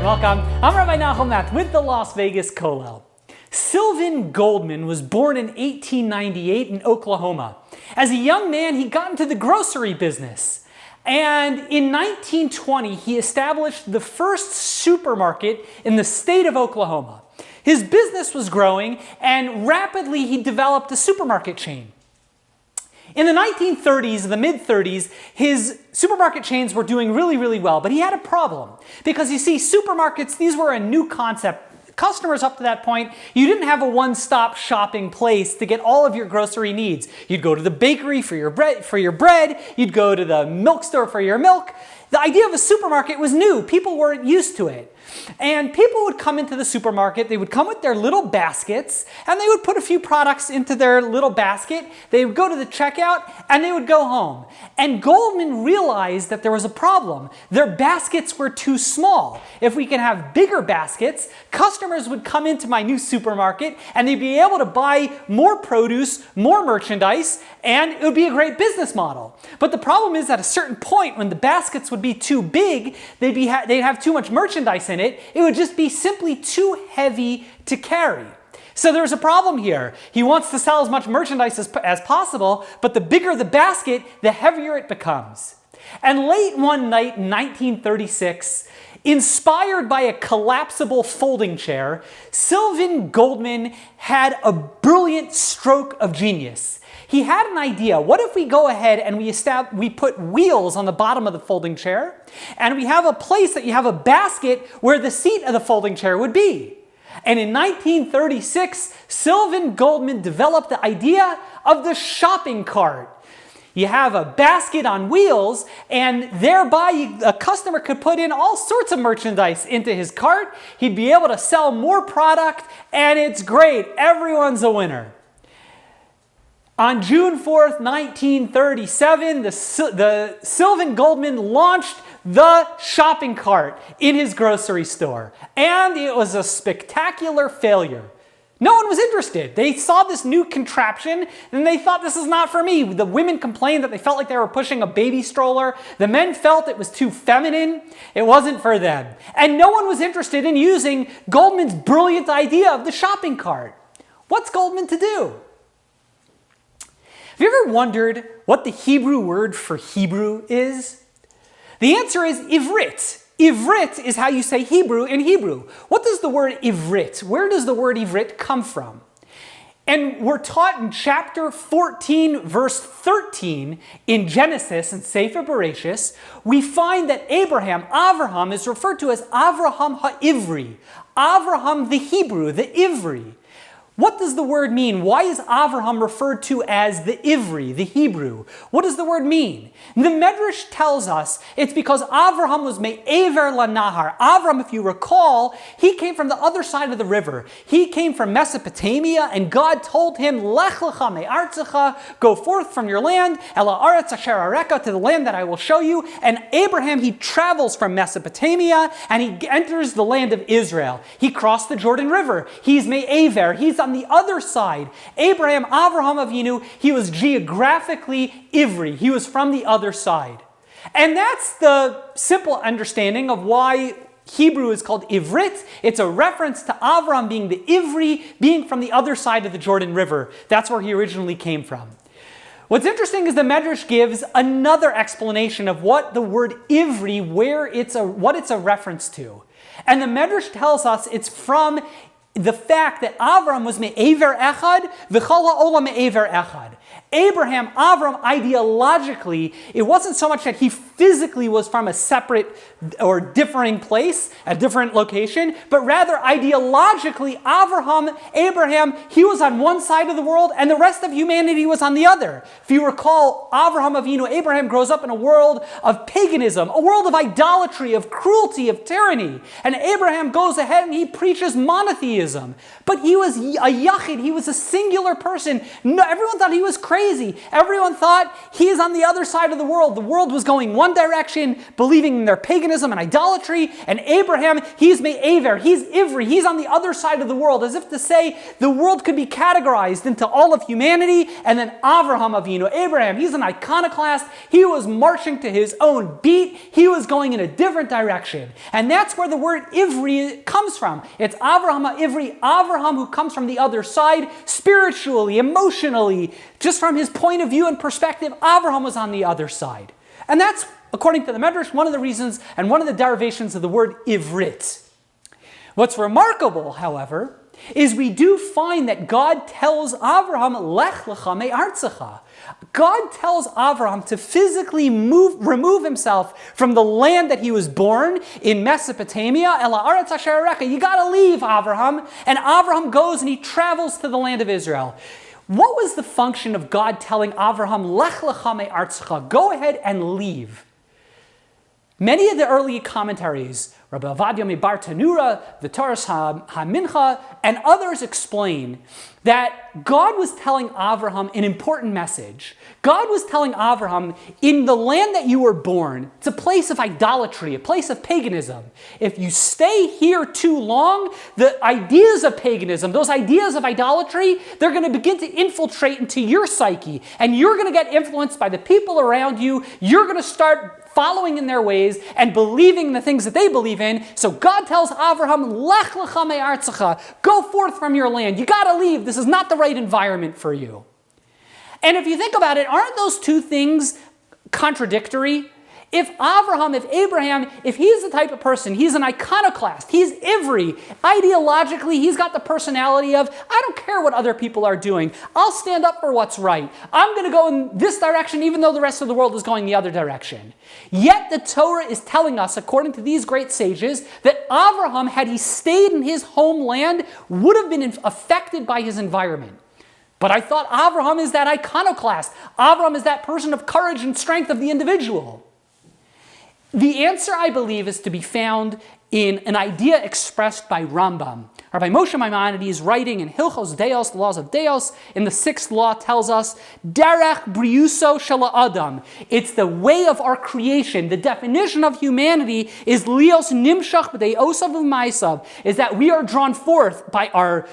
and welcome. I'm Rabbi Nachum Nath with the Las Vegas Kollel. Sylvan Goldman was born in 1898 in Oklahoma. As a young man, he got into the grocery business. And in 1920, he established the first supermarket in the state of Oklahoma. His business was growing, and rapidly he developed a supermarket chain. In the 1930s, the mid-30s, his supermarket chains were doing really well, but he had a problem. Because you see, supermarkets, these were a new concept. Customers up to that point, you didn't have a one-stop shopping place to get all of your grocery needs. You'd go to the bakery for your bread, you'd go to the milk store for your milk. The idea of a supermarket was new. People weren't used to it. And people would come into the supermarket, they would come with their little baskets, and they would put a few products into their little basket, they would go to the checkout, and they would go home. And Goldman realized that there was a problem. Their baskets were too small. If we can have bigger baskets, customers would come into my new supermarket, and they'd be able to buy more produce, more merchandise, and it would be a great business model. But the problem is, at a certain point, when the baskets would be too big, they'd have too much merchandise in it would just be simply too heavy to carry. So there's a problem here. He wants to sell as much merchandise as possible, but the bigger the basket, the heavier it becomes. And late one night in 1936, inspired by a collapsible folding chair, Sylvan Goldman had a brilliant stroke of genius. He had an idea. What if we go ahead and we put wheels on the bottom of the folding chair, and we have a place that you have a basket where the seat of the folding chair would be? And in 1936, Sylvan Goldman developed the idea of the shopping cart. You have a basket on wheels, and thereby a customer could put in all sorts of merchandise into his cart. He'd be able to sell more product, and it's great. Everyone's a winner. On June 4th, 1937, the Sylvan Goldman launched the shopping cart in his grocery store. And it was a spectacular failure. No one was interested. They saw this new contraption and they thought, this is not for me. The women complained that they felt like they were pushing a baby stroller. The men felt it was too feminine. It wasn't for them. And no one was interested in using Goldman's brilliant idea of the shopping cart. What's Goldman to do? Have you ever wondered what the Hebrew word for Hebrew is? The answer is ivrit. Ivrit is how you say Hebrew in Hebrew. What does the word ivrit? Where does the word ivrit come from? And we're taught in chapter 14, verse 13 in Genesis and Sefer Bereshis, we find that Avraham, is referred to as Avraham ha'ivri. Avraham the Hebrew, the Ivri. What does the word mean? Why is Avraham referred to as the Ivri, the Hebrew? What does the word mean? The Medrash tells us it's because Avraham was me'ever lanahar. Avraham, if you recall, he came from the other side of the river. He came from Mesopotamia, and God told him, Lech lecha me'artzecha, go forth from your land, ela aretz asher areka, to the land that I will show you. And Abraham, he travels from Mesopotamia, and he enters the land of Israel. He crossed the Jordan River. He's me'ever. He's on the other side. Avraham Avinu, he was geographically Ivri. He was from the other side. And that's the simple understanding of why Hebrew is called Ivrit. It's a reference to Avram being the Ivri, being from the other side of the Jordan River. That's where he originally came from. What's interesting is the Medrash gives another explanation of what the word Ivri, what it's a reference to. And the Medrash tells us it's from the fact that Avram was me'ever echad, v'chol ha'olam me'ever echad. Abraham, Avram, ideologically, it wasn't so much that he physically was from a separate or differing place, a different location, but rather ideologically, Abraham, he was on one side of the world and the rest of humanity was on the other. If you recall, Abraham grows up in a world of paganism, a world of idolatry, of cruelty, of tyranny. And Abraham goes ahead and he preaches monotheism. But he was a yachid, he was a singular person. No, everyone thought he was crazy. Everyone thought he's on the other side of the world. The world was going one direction, believing in their paganism and idolatry. And Abraham, he's Me'aver, he's Ivri, he's on the other side of the world, as if to say the world could be categorized into all of humanity. And then Avraham Avinu, Abraham, he's an iconoclast. He was marching to his own beat. He was going in a different direction. And that's where the word Ivri comes from. It's Avraham Ivri, Avraham who comes from the other side, spiritually, emotionally, just from his point of view and perspective, Avraham was on the other side. And that's, according to the Medrash, one of the reasons and one of the derivations of the word Ivrit. What's remarkable, however, is we do find that God tells Avraham, Lech lecha me'artzecha. God tells Avraham to physically remove himself from the land that he was born in Mesopotamia. Ela aretz asher areka. You got to leave, Avraham. And Avraham goes and he travels to the land of Israel. What was the function of God telling Avraham, Lech lecha me'artzecha, go ahead and leave? Many of the early commentaries, Rabbi Avadia Mebar Tanura, the Torah HaMincha, and others explain that God was telling Avraham an important message. God was telling Avraham, in the land that you were born, it's a place of idolatry, a place of paganism. If you stay here too long, the ideas of paganism, those ideas of idolatry, they're going to begin to infiltrate into your psyche, and you're going to get influenced by the people around you. You're going to start following in their ways and believing the things that they believe in. So God tells Avraham, Lech lecha me'artzecha, go forth from your land. You got to leave. This is not the right environment for you. And if you think about it, aren't those two things contradictory? If Abraham, if he's the type of person, he's an iconoclast, he's Ivri, ideologically, he's got the personality of, I don't care what other people are doing. I'll stand up for what's right. I'm going to go in this direction even though the rest of the world is going the other direction. Yet the Torah is telling us, according to these great sages, that Avraham, had he stayed in his homeland, would have been affected by his environment. But I thought Avraham is that iconoclast. Avraham is that person of courage and strength of the individual. The answer, I believe, is to be found in an idea expressed by Rambam. Rabbi Moshe Maimonides, writing in Hilchos Deos, the laws of Deos, in the 6th law, tells us, Derech briuso shel Adam. It's the way of our creation. The definition of humanity is lios nimshach b'dei osav u'maisav, is that we are drawn forth by our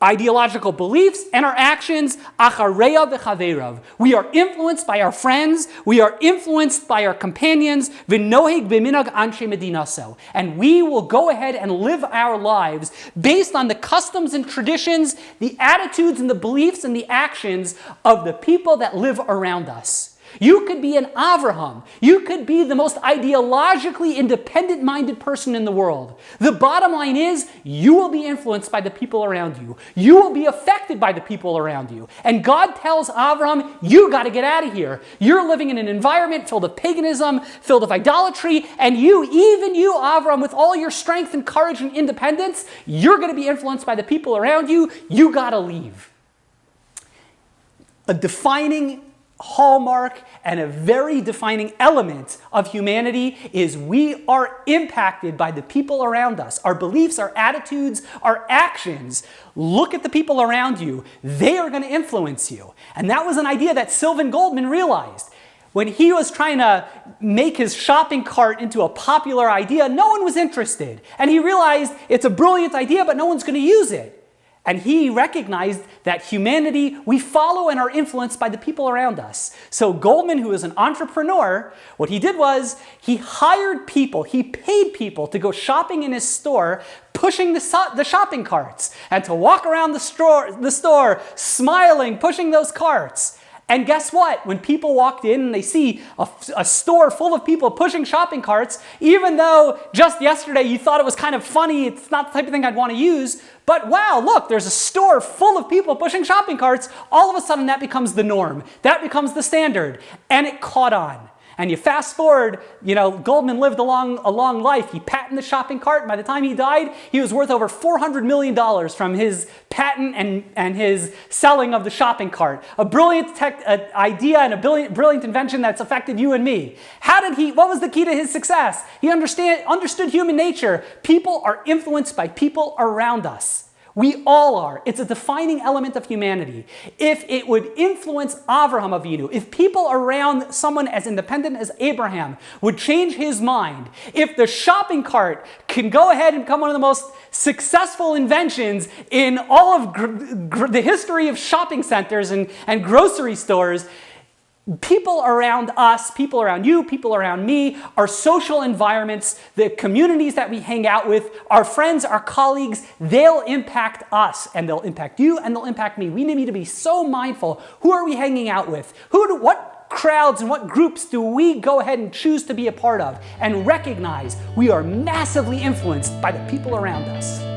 ideological beliefs and our actions, achareya v'chaverav. We are influenced by our friends, we are influenced by our companions, v'noheg b'minag anshe medinaso. And we will go ahead and live our lives based on the customs and traditions, the attitudes and the beliefs and the actions of the people that live around us. You could be an Avraham. You could be the most ideologically independent-minded person in the world. The bottom line is, you will be influenced by the people around you. You will be affected by the people around you. And God tells Avraham, you got to get out of here. You're living in an environment filled of paganism, filled of idolatry, and even you, Avraham, with all your strength and courage and independence, you're going to be influenced by the people around you. You got to leave. A defining hallmark and a very defining element of humanity is we are impacted by the people around us. Our beliefs, our attitudes, our actions. Look at the people around you. They are going to influence you. And that was an idea that Sylvan Goldman realized. When he was trying to make his shopping cart into a popular idea, no one was interested. And he realized it's a brilliant idea, but no one's going to use it. And he recognized that humanity, we follow and are influenced by the people around us. So Goldman, who is an entrepreneur, what he did was he hired people, he paid people to go shopping in his store, pushing the shopping carts, and to walk around the store smiling, pushing those carts. And guess what? When people walked in and they see a store full of people pushing shopping carts, even though just yesterday you thought it was kind of funny, it's not the type of thing I'd want to use, but wow, look, there's a store full of people pushing shopping carts, all of a sudden that becomes the norm. That becomes the standard. And it caught on. And you fast forward, Goldman lived a long life. He patented the shopping cart. And by the time he died, he was worth over $400 million from his patent and his selling of the shopping cart. A brilliant idea and a brilliant invention that's affected you and me. What was the key to his success? He understood human nature. People are influenced by people around us. We all are. It's a defining element of humanity. If it would influence Avraham Avinu, if people around someone as independent as Abraham would change his mind, if the shopping cart can go ahead and become one of the most successful inventions in all of the history of shopping centers and grocery stores, people around us, people around you, people around me, our social environments, the communities that we hang out with, our friends, our colleagues, they'll impact us and they'll impact you and they'll impact me. We need to be so mindful. Who are we hanging out with? What crowds and what groups do we go ahead and choose to be a part of? And recognize we are massively influenced by the people around us.